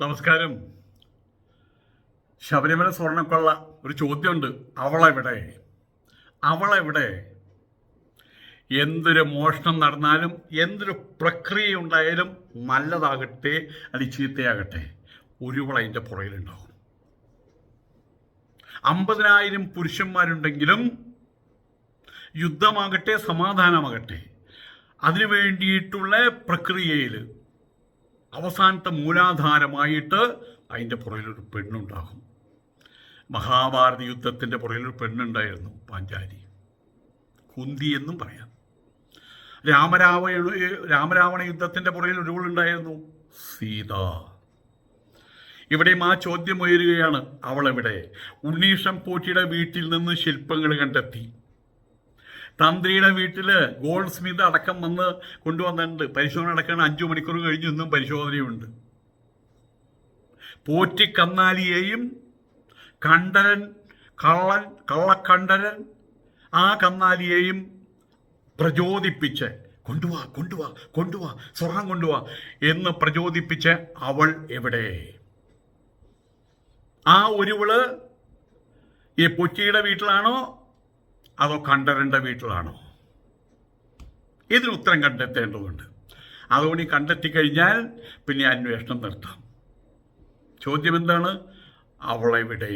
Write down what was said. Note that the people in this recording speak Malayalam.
നമസ്കാരം. ശബരിമല സ്വർണ്ണക്കൊള്ള ഒരു ചോദ്യമുണ്ട്. അവളെവിടെ? എന്തൊരു മോഷണം നടന്നാലും എന്തൊരു പ്രക്രിയ ഉണ്ടായാലും നല്ലതാകട്ടെ അല്ലെങ്കിൽ ചീത്തയാകട്ടെ ഒരുവൾ അതിൻ്റെ പുറകിലുണ്ടാവും. 50,000 പുരുഷന്മാരുണ്ടെങ്കിലും യുദ്ധമാകട്ടെ സമാധാനമാകട്ടെ അതിനു വേണ്ടിയിട്ടുള്ള പ്രക്രിയയിൽ അവസാനത്തെ മൂലാധാരമായിട്ട് അതിൻ്റെ പുറകിലൊരു പെണ്ണുണ്ടാകും. മഹാഭാരത യുദ്ധത്തിൻ്റെ പുറകിലൊരു പെണ്ണുണ്ടായിരുന്നു, പാഞ്ചാലി, കുന്തി എന്നും പറയാം. രാമരാവണ യുദ്ധത്തിൻ്റെ പുറകിൽ ഒരുവളുണ്ടായിരുന്നു, സീത. ഇവിടെയും ആ ചോദ്യം ഉയരുകയാണ്, അവളെവിടെ? ഉണ്ണീഷം പോറ്റിയുടെ വീട്ടിൽ നിന്ന് ശില്പങ്ങൾ കണ്ടെത്തി. തന്ത്രിയുടെ വീട്ടിൽ ഗോൾഡ് സ്മിത്ത് അടക്കം വന്ന് കൊണ്ടുവന്നിട്ടുണ്ട്. പരിശോധന അടക്കം 5 മണിക്കൂർ കഴിഞ്ഞ് ഇന്നും പരിശോധനയുണ്ട്. പോറ്റിക്കന്നാലിയെയും കണ്ടരൻ, കള്ളക്കണ്ടരൻ ആ കന്നാലിയെയും പ്രചോദിപ്പിച്ച് കൊണ്ടുവാ സ്വർണം കൊണ്ടുവാ എന്ന് പ്രചോദിപ്പിച്ച് അവൾ എവിടെ? ആ ഒരുവള് ഈ പൊറ്റിയുടെ വീട്ടിലാണോ അതോ കണ്ടരൻ്റെ വീട്ടിലാണോ? ഇതിന് ഉത്തരം കണ്ടെത്തേണ്ടതുണ്ട്. അതുകൊണ്ട് കണ്ടെത്തി കഴിഞ്ഞാൽ പിന്നെ അന്വേഷണം നിർത്താം. ചോദ്യം എന്താണ്? അവളെവിടെ?